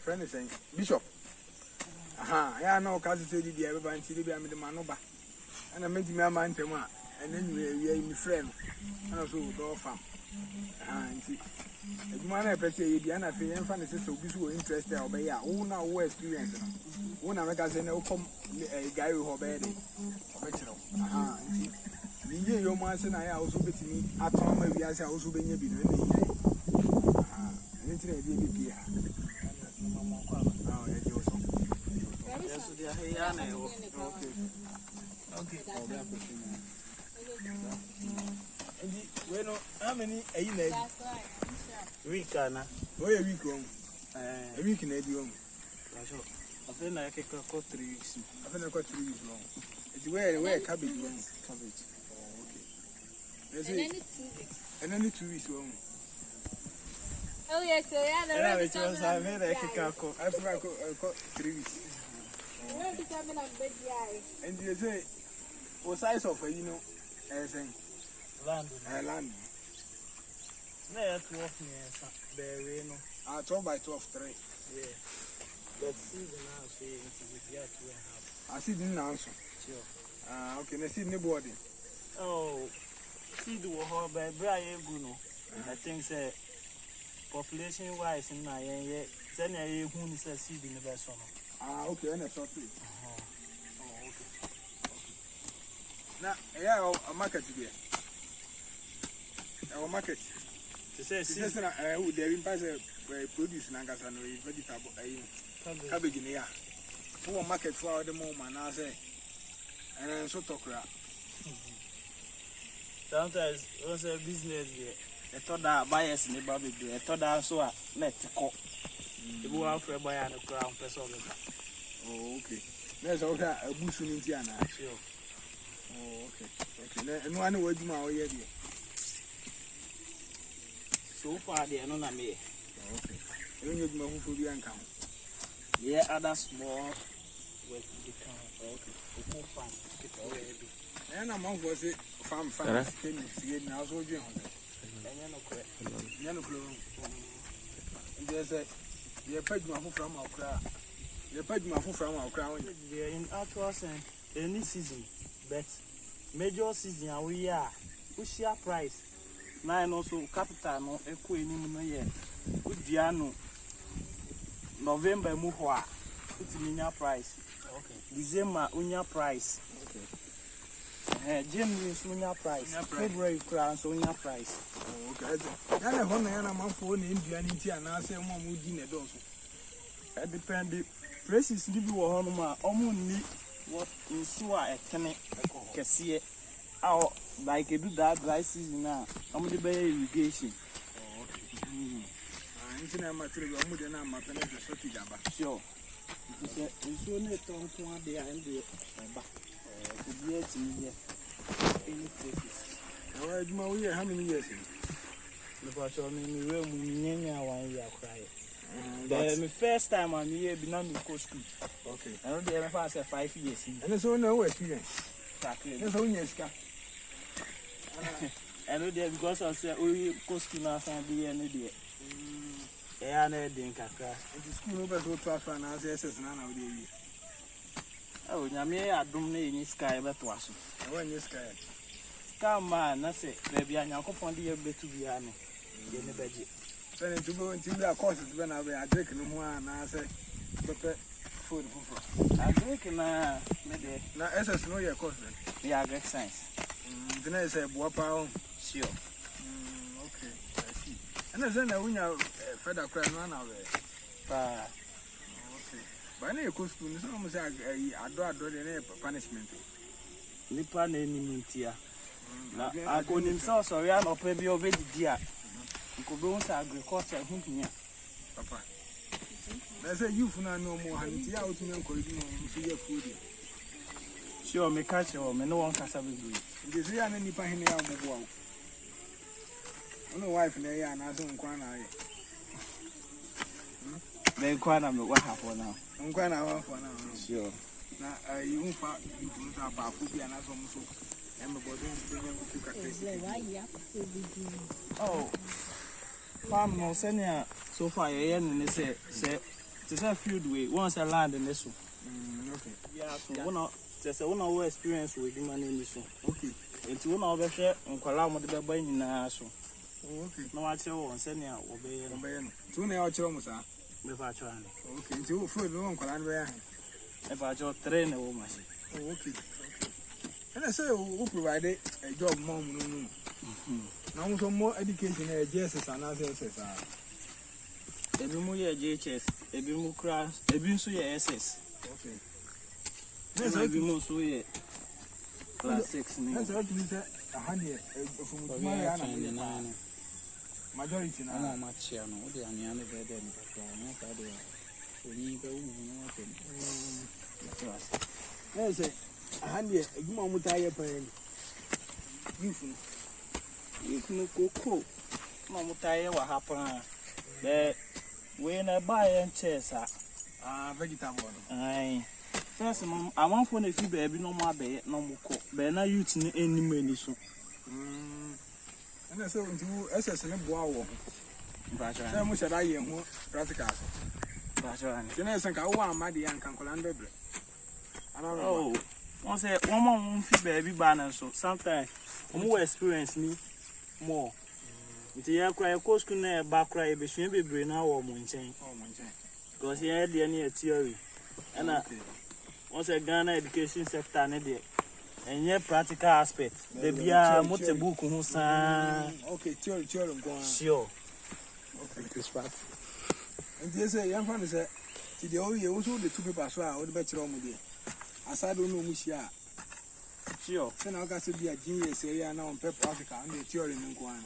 friend is saying Bishop. Aha, yeah, no, cousin said the everybody see the Amid Manoba. And I made me a man tema, and then we are in friend. And also go farm. And see, if man I say the Anna Fee and Fanny says so be so interested, obey our own our experience. One of my cousin will come a guy who obeyed it. Aha, see. Your man and I also bet me at home, maybe I also been a bit. Bueno, how many are you made? Week, Anna. Where a week long? A week in Eddie. I think I can cut 3 weeks. I think I got 3 weeks long. It's where cabbage went. Cabbage. And only 2 weeks. And only 2 weeks long. Oh, yes, so yeah, I made a kick out. I forgot 3 weeks. And you say, what size of you know, land? Land. There 12 years, there, no. 12 by 12, 3. Yeah. But season now, say, it's 2.5. I see the answer. Sure. Okay, let's see nobody. Oh, see the whole by Brian Guno. I think, say, population wise in my area, then I who is a seed in the best summer. Okay, and a short trip. Oh, okay. Now, yeah, a market today. Our market. To say, they're in Pasa produce Nagasano, vegetable, cabbage in the air. For market for the moment, I say, and then so talk. Sometimes, was a business there. I thought that buyers in the baby, I thought that so let's go. The boy for a buyer and a crown person. Oh, okay. There's all that a bush in Indiana. Sure. Oh, okay. And one word my way. So far, they are not me. Okay. You need my food and come. Yeah, other small work become okay. Farm. And I'm on was it farm farm. Can now so you and there's a page from our crowd. The page from our crown. They are in actual sense any season, but major season we are. We share price. Now also capital no equal in no year. Udiano November muhwa. It's minya price. Okay. December unya price. Okay. January unya price. February cross unya price. Okay. Yana hona yana manfo na Indian nti anase mo mudi na doso. It depend places ni bi wo hono ma omo ni what nso a etene kese out like do that dry season now. I'm the bay irrigation. Oh, okay. Intina material, I'm with an amateur short. Sure. It's only a ton to the end back. To be any places. How many years? The person in the room, 1 year cry. The first time I'm here, been on the coast. Okay. I don't ever pass 5 years. And it's only no experience. Exactly. It's only a scar. I know that because I said, we coast now, and be any day. I know the Kaka. And the school over to transfer and as SS nowadays. Oh, Yamia, don't need any sky but was. I want your sky. Come, man, I say, baby, I'm not going to be able to be on the budget. Send it to go until the courses when I drink no more and I say, prepare food for. I drink now, SS no your course. Yeah, great science. Then I say, Wapa. Sure. Okay, I see. And then when you further cry, run away. Okay. But I know your costume is almost like I do punishment. Nippon any here. I go himself, sorry, I'm not maybe already dear. You could go to agriculture, here. Papa. There's a youth now no more, and the out in Uncle your food. Sure, me catch you, me no one can have it. This is an any pine out of one. No wife in the air and I don't quite. Then quite what happened now. I'm quite out for now. Sure. Now, you won't find you about food and as almost. Oh, farm no senior so far, and they say, it's a field way. Once I land in this one. Okay. Yeah, so one just a one experience with human in this one. Okay. It's one of the share on Colamo the baby in Naso. Okay. No, I tell one, send you obey. 2 hours almost. If I try. Okay, 2 food long Colombian. If I just train a woman. Okay. And I say, who provided a job, mom? Now, some more education, JSS and others. A bimu ye JHS, a bimu crash, a bimu ye SS. Okay. There's a bimu so ye class 6. That's what you said. A honey from Mariana. Majority now, much here. No, they are nearly dead. There's a handy, a good moment I pay. You can go. Mamma tell what happened. But when I buy and chess, Vegetable. I first, I want for the baby no more, no more cook. But now you need any money so. And I said, you SS and a bow. But I must have I am practical. But I think I want my dear and Cancolan baby. Oh, once a woman won't baby banner so sometimes more experience me more. The young cry, of course, couldn't back cry, but she be brain now or mountain. Because he had the near theory. And once a Ghana education sector, and yet practical aspect. The beer, what's a book, okay, theory, sure. Okay, this part. And there's a young fan said, the old year also the 2 people saw all the better on me. As I don't know, Monsieur. Sure. Then I got to be a genius area now on Pep Africa and the theory in Guana.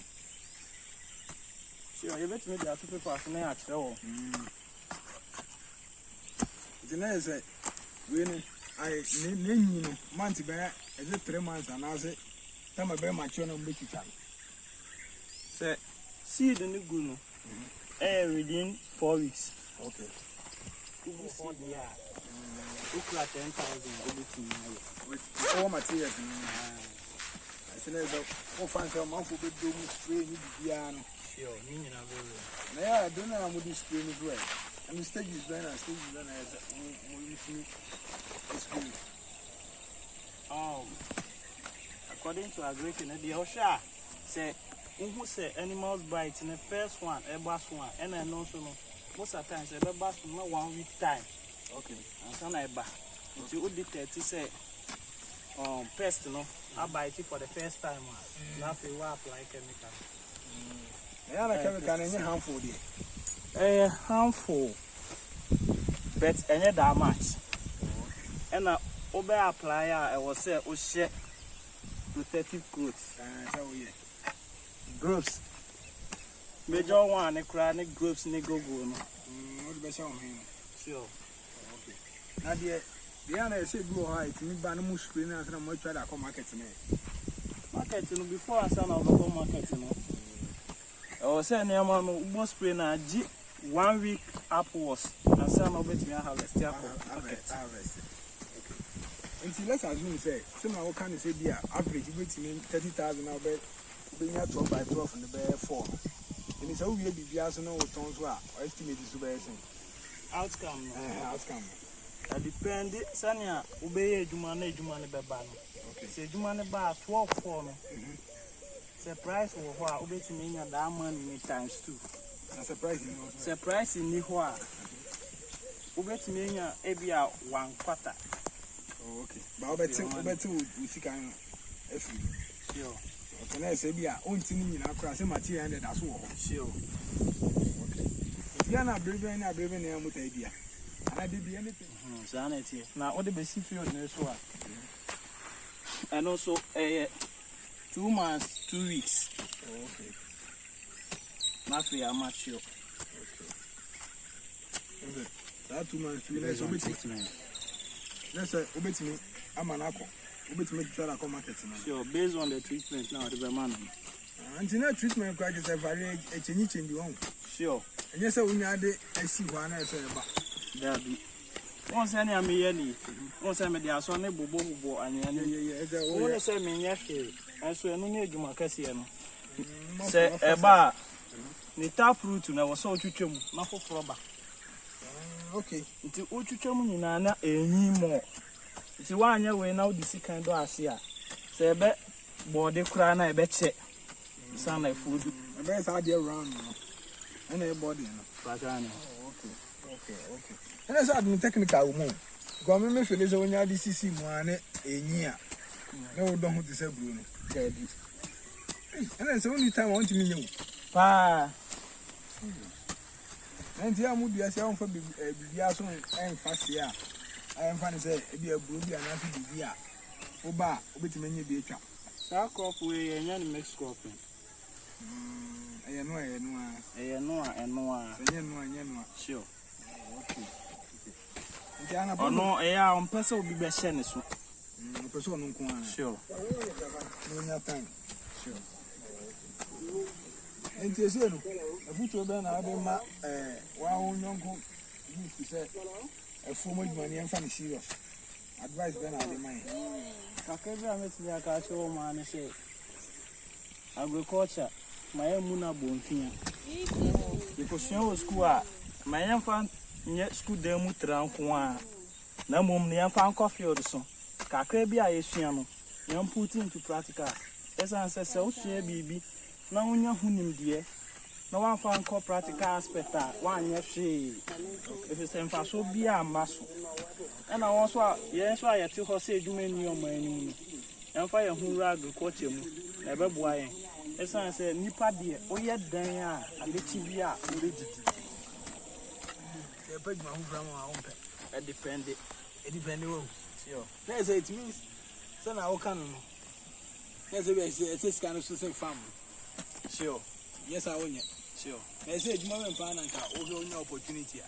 Sure, you bet me there are 2 people at all. The next say, when I need month bear as it 3 months and I say, time I bear my children make it time. Say, see the new gunu. Within 4 weeks. Okay. Ukla 10,000 everything. With all materials. I said, oh, fancy a month will be doing spray piano. Sure, meaning I will. I don't know how much spray is well. And the stage is done, and stage is done as according to aggregation, the Osha say, who say animals bite in the first one, a bass one, and I know so most of the times a bass from 1 week time. Okay. And some I buy. If you would dictate to say, pest, no, I bite it for the first time. Nothing will apply chemical. Yeah, I chemical and harmful. Harmful, but any that much. And I over apply, I was say, oh shit, protective clothes. Groups. Major one, a chronic groups, nigga, go. What the show him? Sure. Okay. Now, the other say go high to me, Banamu screen and I'm going to try to come market to me. Marketing before I send out the marketing. I was saying, I'm almost spraying a 1 week upwards, and some of it may have a step harvest. Until let's assume, say, somehow can you say, dear, average, which means 30,000 now, but being at 12 by 12 in the bear 4. And it's how we be as no tones were, or estimate is super outcome. I depend, Sanya, obey Jumane Babano. Okay, say Jumane bar 12 for me. Surprise or what, obey to me that money times 2. Surprising me what? Obey to me every 1 quarter. Oh, okay. But better we see kind of sure. Okay, I say, yeah, only in our class, material, and that's all. Sure. Okay. If you are not brave, and I brave and I would idea. And I did anything. Sanity. Now, what the basic field in this one. And also, 2 months, 2 weeks. Oh, okay. Nothing, I'm not sure. Okay. That 2 months, 2 weeks. Let's say, obey me, I'm an apple. Obey me to try to come market. Sure, based on the treatment now, the man. And the treatment practice a very a change in the home. Sure. And yes, we had a see one I say about. There be. Once any am yearly, once I'm the son of Bobo and only say me yesterday. I swear no need to my Cassiano. Say a bar. The tap root and I was so to chum, not for rubber. Okay. Nti utwitwa mu nyina na enyi mo. Nti wanya we na udisi kan do ase a. Se ebe body kura na ebe che. Sana food. Ebe sa dey round no. And a body no. Patani. Okay. And that's admin technical mo. Go me feel say onya di sisi mu ane enyi a. Na wo don ho te say bro no. Debi. And that's only time I want to meet you. Pa. And ya mu dia say on fa bibia so en fa se a. En fa ne say e bi aburo bi ana fi bibia. Wo ba obetime nye bi atwa. Sa crop we enya ni mix crop. Eye no. Eye no a. Eye no. Sure. Okay. Ntiana Oh no, eya on pesa obi be hye ne so. Pesa onu nko a. Sure. No nya time. Sure. Enti no. Afuto be na ade ma wa wo nyonko you say e formo adwani en fa ne serious. Advice be na ade man. Kakebe ametimi aka cho ma ne say agriculture my muna bonfia. Because you school a my infant nye school dem mu tran ko a na mom ne yamfa anko field so kakra bi a yesua no yam put into practical esan se usua bibi na wonya hunim de na wan fa anko practical aspect a wan nye hwe if se mfa so bi a maso e na won so a yen so a yete ho se eduma ni o mani mu yamfa ye hu agriculture mu na be boa yen esan se nipa de oyɛ dan a abechi bi a orejidi Page my from our own pet. it depend. Sure. There's it means son I can know. There's a kind of social farm. Sure. Yes, I own it. Sure. They say you moment pan and over no opportunity.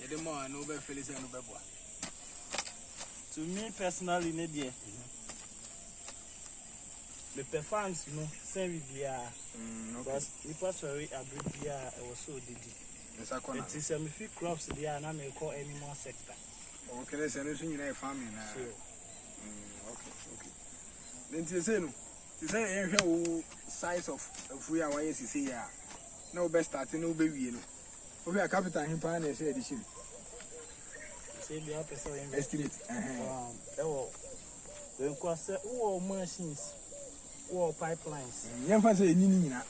The more I know about Felix and Beboa. To me personally, Nadia, the performance, you know, same because it was very abridged. It was so did it. It is a few crops there, and I may call any more sector. Okay, there's anything in a farming. Okay. Then to say, no, size of we are YSC. No best starting, no baby. We are capital in Pioneer edition. Say the opposite estimate. Then, course, all machines, all pipelines. Young fans say, Nina.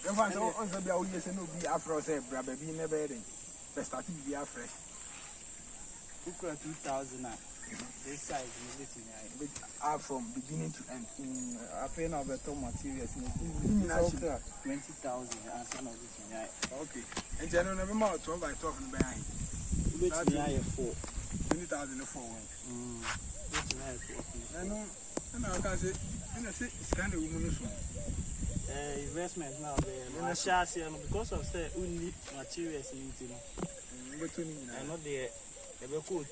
The fans also be always no be afro say, Brabby never ready. The starting to be afresh. 2,000. This size are from beginning to end. I feel now better materials. 20,000 and some of it. Okay. And general never more 12 by 12 and behind. Which I have 20,000 for one. And I can say, and I say, it's kind of woman. Investment now, because of the only materials in it. I know the cool